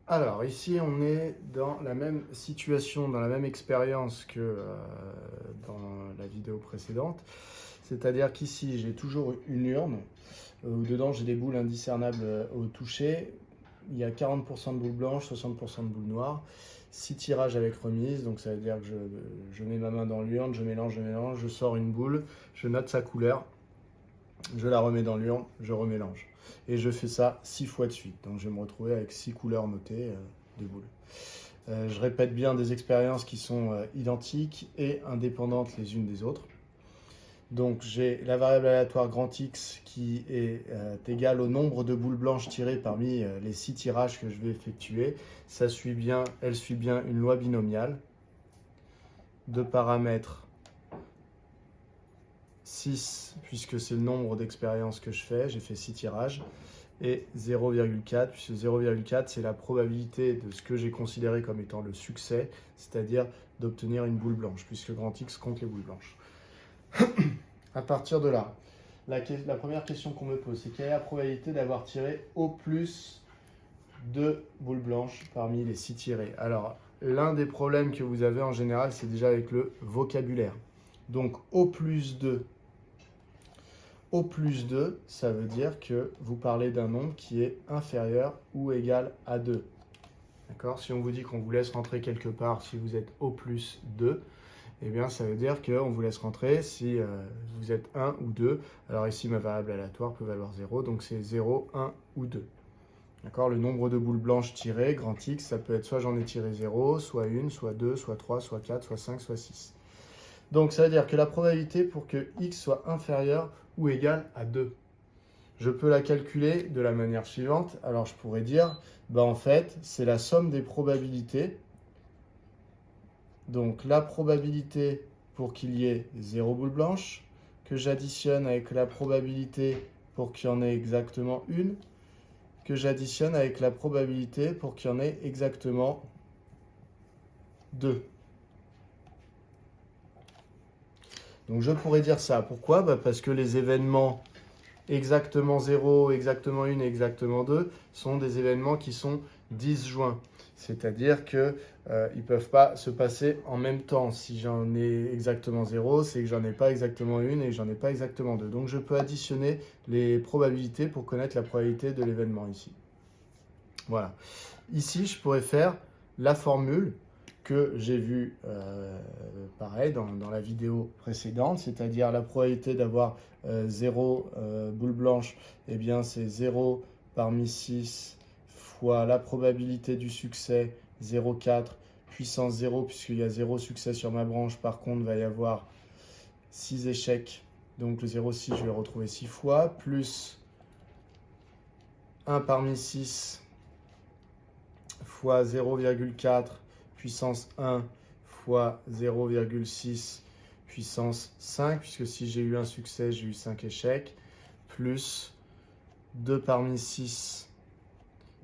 Alors, ici, on est dans la même situation, dans la même expérience que dans la vidéo précédente. C'est-à-dire qu'ici, j'ai toujours une urne où dedans, j'ai des boules indiscernables au toucher. Il y a 40% de boules blanches, 60% de boules noires. 6 tirages avec remise, donc ça veut dire que je mets ma main dans l'urne, je mélange, je sors une boule, je note sa couleur, je la remets dans l'urne, je remélange. Et je fais ça 6 fois de suite. Donc je vais me retrouver avec 6 couleurs notées de boules. Je répète bien des expériences qui sont identiques et indépendantes les unes des autres. Donc j'ai la variable aléatoire grand X qui est égale au nombre de boules blanches tirées parmi les 6 tirages que je vais effectuer. Elle suit bien une loi binomiale de paramètres 6, puisque c'est le nombre d'expériences que je fais, j'ai fait 6 tirages, et 0,4, puisque 0,4 c'est la probabilité de ce que j'ai considéré comme étant le succès, c'est-à-dire d'obtenir une boule blanche, puisque grand X compte les boules blanches. À partir de là, la première question qu'on me pose, c'est quelle est la probabilité d'avoir tiré au plus de boules blanches parmi les 6 tirées. Alors, l'un des problèmes que vous avez en général, c'est déjà avec le vocabulaire. Donc, au plus 2, ça veut dire que vous parlez d'un nombre qui est inférieur ou égal à 2. D'accord ? Si on vous dit qu'on vous laisse rentrer quelque part, si vous êtes au plus 2, eh bien, ça veut dire qu'on vous laisse rentrer si vous êtes 1 ou 2. Alors ici, ma variable aléatoire peut valoir 0, donc c'est 0, 1 ou 2. D'accord ? Le nombre de boules blanches tirées, grand X, ça peut être soit j'en ai tiré 0, soit 1, soit 2, soit 3, soit 4, soit 5, soit 6. Donc ça veut dire que la probabilité pour que X soit inférieur ou égal à 2, je peux la calculer de la manière suivante. Alors je pourrais dire, en fait, c'est la somme des probabilités. Donc la probabilité pour qu'il y ait 0 boule blanche, que j'additionne avec la probabilité pour qu'il y en ait exactement une, que j'additionne avec la probabilité pour qu'il y en ait exactement 2. Donc je pourrais dire ça. Pourquoi ? Parce que les événements exactement 0, exactement 1 et exactement 2 sont des événements qui sont disjoints. C'est-à-dire qu'ils ne peuvent pas se passer en même temps. Si j'en ai exactement 0, c'est que j'en ai pas exactement 1 et que j'en ai pas exactement 2. Donc je peux additionner les probabilités pour connaître la probabilité de l'événement ici. Voilà. Ici, je pourrais faire la formule que j'ai vue pareil dans la vidéo précédente, c'est-à-dire la probabilité d'avoir 0 boule blanche, eh bien c'est 0 parmi 6 fois la probabilité du succès 0,4 puissance 0, puisqu'il y a 0 succès sur ma branche. Par contre, il va y avoir 6 échecs, donc le 0,6 je vais le retrouver 6 fois, plus 1 parmi 6 fois 0,4 puissance 1 fois 0,6 puissance 5, puisque si j'ai eu un succès, j'ai eu 5 échecs, plus 2 parmi 6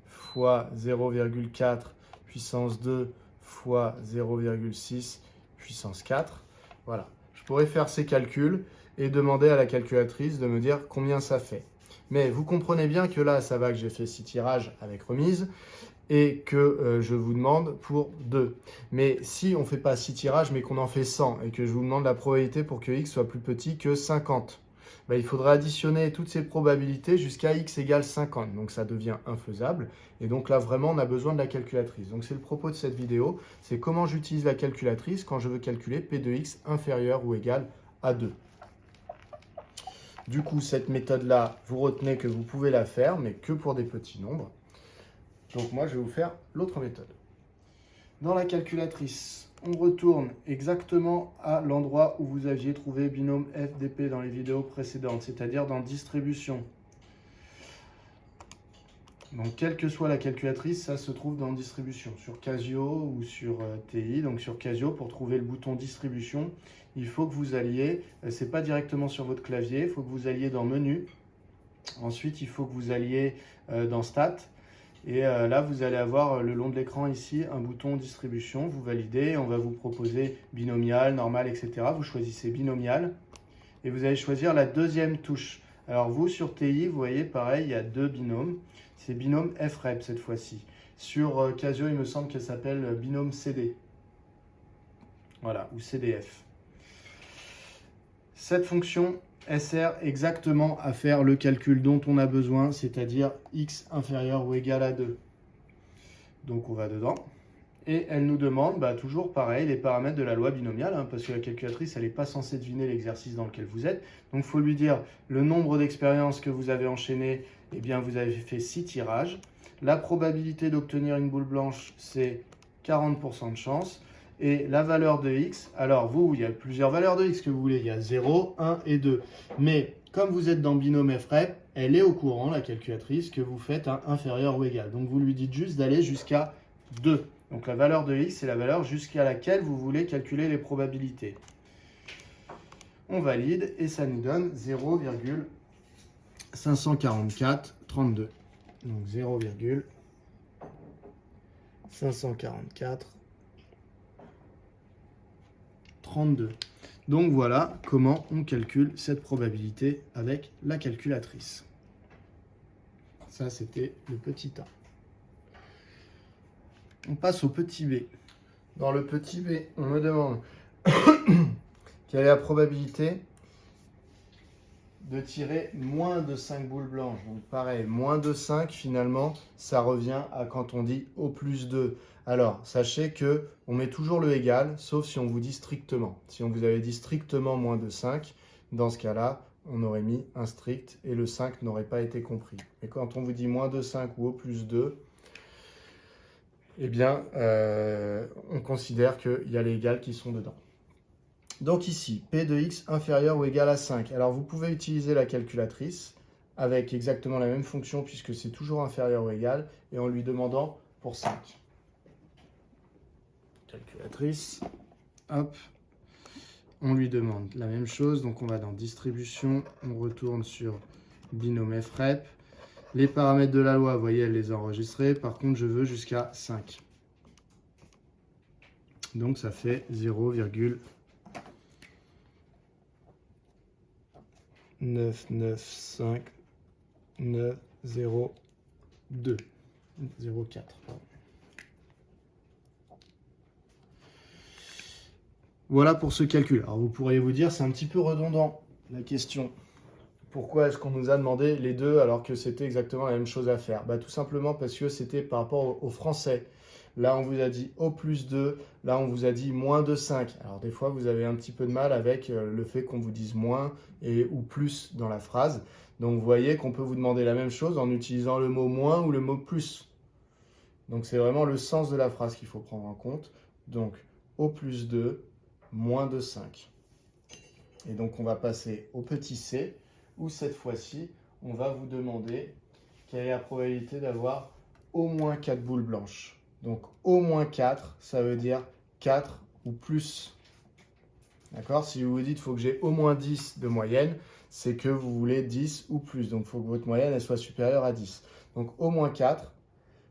fois 0,4 puissance 2 fois 0,6 puissance 4. Voilà. Je pourrais faire ces calculs et demander à la calculatrice de me dire combien ça fait. Mais vous comprenez bien que là, ça va que j'ai fait 6 tirages avec remise et que je vous demande pour 2. Mais si on ne fait pas 6 tirages, mais qu'on en fait 100 et que je vous demande la probabilité pour que x soit plus petit que 50, il faudra additionner toutes ces probabilités jusqu'à x égale 50. Donc ça devient infaisable. Et donc là, vraiment, on a besoin de la calculatrice. Donc c'est le propos de cette vidéo. C'est comment j'utilise la calculatrice quand je veux calculer P de x inférieur ou égal à 2. Du coup, cette méthode-là, vous retenez que vous pouvez la faire, mais que pour des petits nombres. Donc moi, je vais vous faire l'autre méthode. Dans la calculatrice, on retourne exactement à l'endroit où vous aviez trouvé binôme FDP dans les vidéos précédentes, c'est-à-dire dans distribution. Donc, quelle que soit la calculatrice, ça se trouve dans distribution, sur Casio ou sur TI. Donc, sur Casio, pour trouver le bouton distribution, il faut que vous alliez, c'est pas directement sur votre clavier, il faut que vous alliez dans menu. Ensuite, il faut que vous alliez dans stats. Et là, vous allez avoir le long de l'écran ici un bouton distribution. Vous validez, on va vous proposer binomial, normal, etc. Vous choisissez binomial et vous allez choisir la deuxième touche. Alors vous, sur TI, vous voyez, pareil, il y a deux binômes. C'est binôme FREP cette fois-ci. Sur Casio, il me semble qu'elle s'appelle binôme CD. Voilà, ou CDF. Cette fonction, elle sert exactement à faire le calcul dont on a besoin, c'est-à-dire x inférieur ou égal à 2. Donc on va dedans. Et elle nous demande, toujours pareil, les paramètres de la loi binomiale, parce que la calculatrice, elle n'est pas censée deviner l'exercice dans lequel vous êtes. Donc il faut lui dire le nombre d'expériences que vous avez enchaînées, eh bien vous avez fait 6 tirages. La probabilité d'obtenir une boule blanche, c'est 40% de chance. Et la valeur de x, alors vous, il y a plusieurs valeurs de x que vous voulez, il y a 0, 1 et 2. Mais comme vous êtes dans binôme FREP, elle est au courant, la calculatrice, que vous faites un inférieur ou égal. Donc vous lui dites juste d'aller jusqu'à 2. Donc la valeur de x, c'est la valeur jusqu'à laquelle vous voulez calculer les probabilités. On valide et ça nous donne 0,54432. Donc 0,544 32. Donc voilà comment on calcule cette probabilité avec la calculatrice. Ça, c'était le petit A. On passe au petit b. Dans le petit b, on me demande quelle est la probabilité de tirer moins de 5 boules blanches. Donc pareil, moins de 5, finalement, ça revient à quand on dit au plus 2. Alors, sachez que on met toujours le égal, sauf si on vous dit strictement. Si on vous avait dit strictement moins de 5, dans ce cas-là, on aurait mis un strict et le 5 n'aurait pas été compris. Mais quand on vous dit moins de 5 ou au plus 2, eh bien, on considère qu'il y a les égales qui sont dedans. Donc ici, P de x inférieur ou égal à 5. Alors vous pouvez utiliser la calculatrice avec exactement la même fonction puisque c'est toujours inférieur ou égal et en lui demandant pour 5. Calculatrice, hop, on lui demande la même chose. Donc on va dans distribution, on retourne sur binôme FREP. Les paramètres de la loi, vous voyez, elle les a enregistrés. Par contre, je veux jusqu'à 5. Donc ça fait 0,995902. 0,4. Voilà pour ce calcul. Alors vous pourriez vous dire, c'est un petit peu redondant la question. Pourquoi est-ce qu'on nous a demandé les deux alors que c'était exactement la même chose à faire? Tout simplement parce que c'était par rapport au français. Là, on vous a dit au plus 2. Là, on vous a dit moins de 5. Alors, des fois, vous avez un petit peu de mal avec le fait qu'on vous dise moins ou plus dans la phrase. Donc, vous voyez qu'on peut vous demander la même chose en utilisant le mot moins ou le mot plus. Donc, c'est vraiment le sens de la phrase qu'il faut prendre en compte. Donc, au plus 2, moins de 5. Et donc, on va passer au petit c, où cette fois-ci, on va vous demander quelle est la probabilité d'avoir au moins 4 boules blanches. Donc, au moins 4, ça veut dire 4 ou plus. D'accord? Si vous vous dites qu'il faut que j'ai au moins 10 de moyenne, c'est que vous voulez 10 ou plus. Donc, il faut que votre moyenne elle soit supérieure à 10. Donc, au moins 4,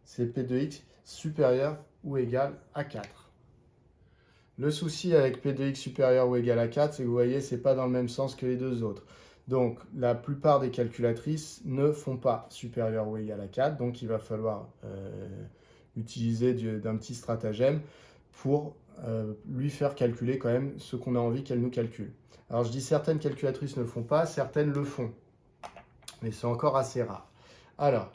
c'est P de x supérieur ou égal à 4. Le souci avec P de x supérieur ou égal à 4, c'est que vous voyez, ce n'est pas dans le même sens que les deux autres. Donc, la plupart des calculatrices ne font pas supérieur ou égal à 4. Donc, il va falloir utiliser d'un petit stratagème pour lui faire calculer quand même ce qu'on a envie qu'elle nous calcule. Alors, je dis certaines calculatrices ne le font pas, certaines le font. Mais c'est encore assez rare. Alors,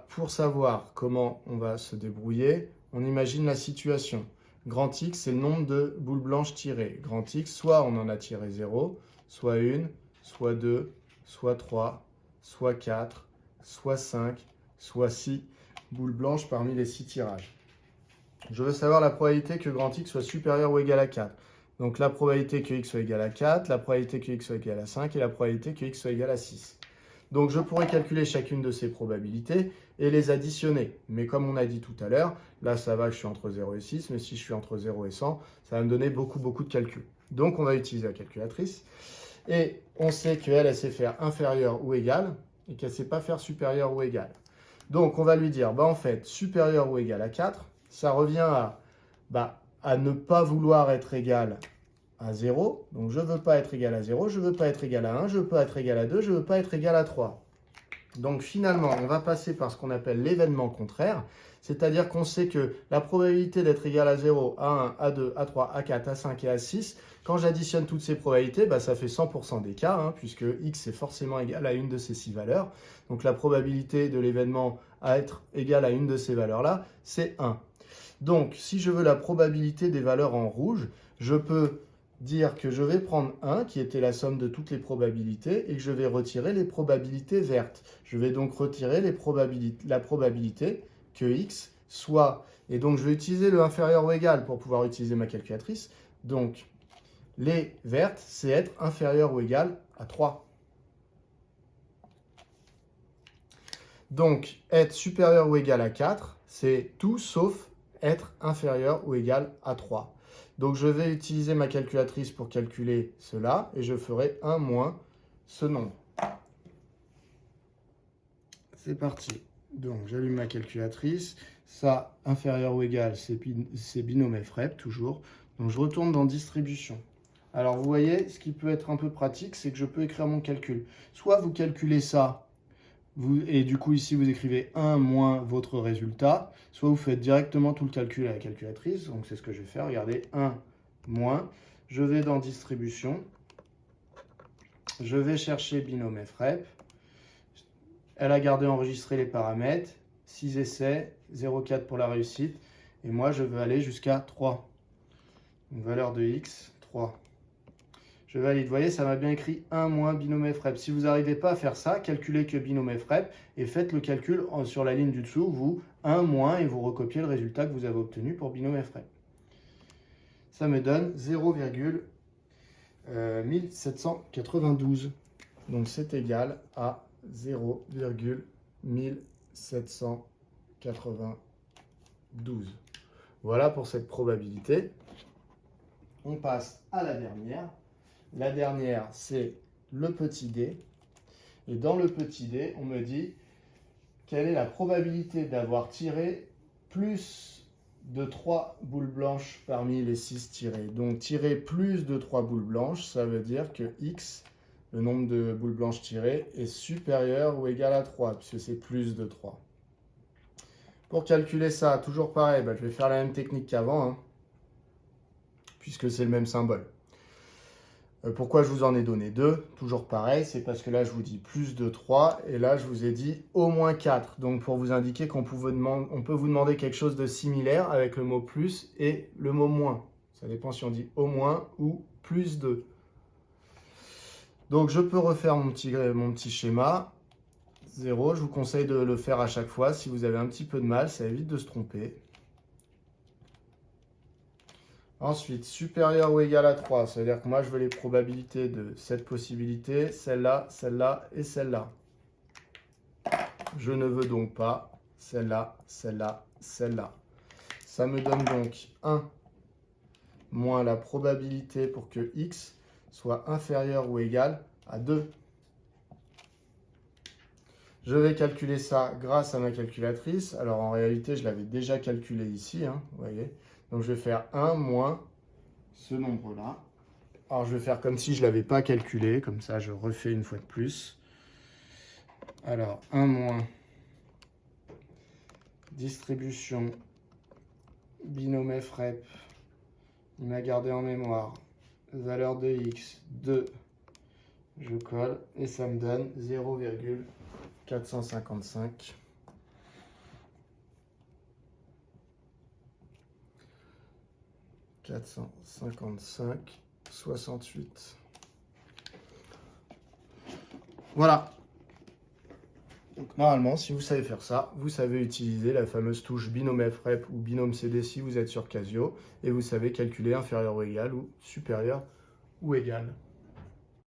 pour savoir comment on va se débrouiller, on imagine la situation. Grand X, c'est le nombre de boules blanches tirées. Grand X, soit on en a tiré 0, soit 1, soit 2, soit 3, soit 4, soit 5, soit 6 boules blanches parmi les 6 tirages. Je veux savoir la probabilité que grand X soit supérieur ou égal à 4. Donc la probabilité que X soit égal à 4, la probabilité que X soit égal à 5 et la probabilité que X soit égal à 6. Donc je pourrais calculer chacune de ces probabilités et les additionner. Mais comme on a dit tout à l'heure, là ça va, je suis entre 0 et 6, mais si je suis entre 0 et 100, ça va me donner beaucoup de calculs. Donc on va utiliser la calculatrice. Et on sait qu'elle sait faire inférieur ou égal et qu'elle ne sait pas faire supérieur ou égal. Donc on va lui dire, en fait, supérieur ou égal à 4, ça revient à ne pas vouloir être égal à 0. Donc je ne veux pas être égal à 0, je ne veux pas être égal à 1, je ne veux pas être égal à 2, je ne veux pas être égal à 3. Donc finalement, on va passer par ce qu'on appelle l'événement contraire, C'est-à-dire qu'on sait que la probabilité d'être égal à 0, A1, A2, A3, A4, A5 et A6, quand j'additionne toutes ces probabilités, bah, ça fait 100% d'écart, hein, puisque x est forcément égal à une de ces 6 valeurs. Donc la probabilité de l'événement à être égale à une de ces valeurs-là, c'est 1. Donc, si je veux la probabilité des valeurs en rouge, je peux dire que je vais prendre 1, qui était la somme de toutes les probabilités, et que je vais retirer les probabilités vertes. Je vais donc retirer la probabilité que x soit... Et donc, je vais utiliser le inférieur ou égal pour pouvoir utiliser ma calculatrice. Donc, les vertes, c'est être inférieur ou égal à 3. Donc, être supérieur ou égal à 4, c'est tout sauf être inférieur ou égal à 3. Donc, je vais utiliser ma calculatrice pour calculer cela et je ferai 1 moins ce nombre. C'est parti. Donc, j'allume ma calculatrice. Ça, inférieur ou égal, c'est binôme FREP, toujours. Donc, je retourne dans distribution. Alors, vous voyez, ce qui peut être un peu pratique, c'est que je peux écrire mon calcul. Soit vous calculez ça, et du coup, ici, vous écrivez 1 moins votre résultat. Soit vous faites directement tout le calcul à la calculatrice. Donc, c'est ce que je vais faire. Regardez, 1 moins. Je vais dans distribution. Je vais chercher binôme FREP. Elle a gardé enregistré les paramètres. 6 essais, 0,4 pour la réussite. Et moi, je veux aller jusqu'à 3. Une valeur de x, 3. Je valide. Vous voyez, ça m'a bien écrit 1 moins binôme FREP. Si vous n'arrivez pas à faire ça, calculez que binôme FREP et faites le calcul sur la ligne du dessous, vous 1 moins et vous recopiez le résultat que vous avez obtenu pour binôme FREP. Ça me donne 0,1792. Donc c'est égal à 0,1792. Voilà pour cette probabilité. On passe à la dernière. La dernière, c'est le petit d. Et dans le petit d, on me dit quelle est la probabilité d'avoir tiré plus de 3 boules blanches parmi les 6 tirées. Donc tirer plus de 3 boules blanches, ça veut dire que x, le nombre de boules blanches tirées, est supérieur ou égal à 3, puisque c'est plus de 3. Pour calculer ça, toujours pareil, je vais faire la même technique qu'avant, hein, puisque c'est le même symbole. Pourquoi je vous en ai donné 2? Toujours pareil, c'est parce que là, je vous dis plus de 3 et là, je vous ai dit au moins 4. Donc, pour vous indiquer qu'on peut vous demander quelque chose de similaire avec le mot plus et le mot moins. Ça dépend si on dit au moins ou plus de. Donc, je peux refaire mon petit schéma. 0, je vous conseille de le faire à chaque fois. Si vous avez un petit peu de mal, ça évite de se tromper. Ensuite, supérieur ou égal à 3, ça veut dire que moi, je veux les probabilités de cette possibilité, celle-là, celle-là et celle-là. Je ne veux donc pas celle-là, celle-là, celle-là. Ça me donne donc 1 moins la probabilité pour que x soit inférieur ou égal à 2. Je vais calculer ça grâce à ma calculatrice. Alors, en réalité, je l'avais déjà calculé ici, hein, vous voyez. Donc, je vais faire 1 moins ce nombre-là. Alors, je vais faire comme si je ne l'avais pas calculé. Comme ça, je refais une fois de plus. Alors, 1 moins distribution binôme FREP. Il m'a gardé en mémoire. Valeur de x, 2. Je colle et ça me donne 0,455. 455, 68. Voilà. Donc normalement, si vous savez faire ça, vous savez utiliser la fameuse touche binôme FREP ou binôme CD si vous êtes sur Casio et vous savez calculer inférieur ou égal ou supérieur ou égal.